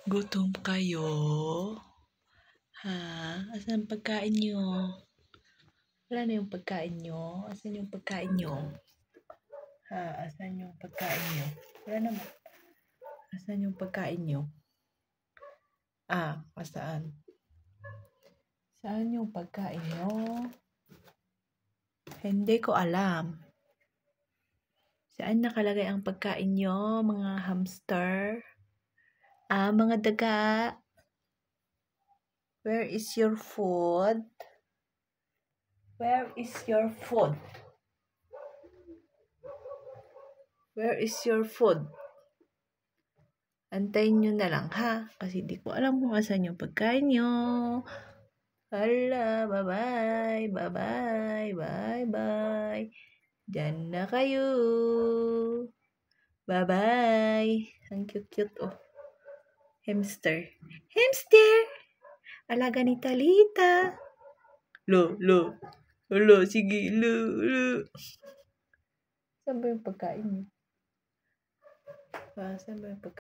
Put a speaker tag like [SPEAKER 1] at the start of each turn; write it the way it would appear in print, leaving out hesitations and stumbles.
[SPEAKER 1] Gutom kayo? Ha? Asan ang pagkain nyo? Wala na yung pagkain nyo? Asan yung pagkain nyo? Ha? Asan yung pagkain nyo? Wala naman. Asan yung pagkain nyo? Asaan? Saan yung pagkain nyo? Hindi ko alam. Saan nakalagay ang pagkain nyo, mga hamster? Mga daga. Where is your food? Where is your food? Where is your food? Antayin nyo na lang, ha? Kasi di ko alam kung asan yung pagkain nyo. Hala, bye-bye, bye-bye, bye-bye. Diyan na kayo. Bye-bye. Ang cute-cute, oh. Hamster. Hamster! Alaga ni Talita. Lo. Sige, lo. Saan ba yung pagkain niyo? Saan ba yung pagkain?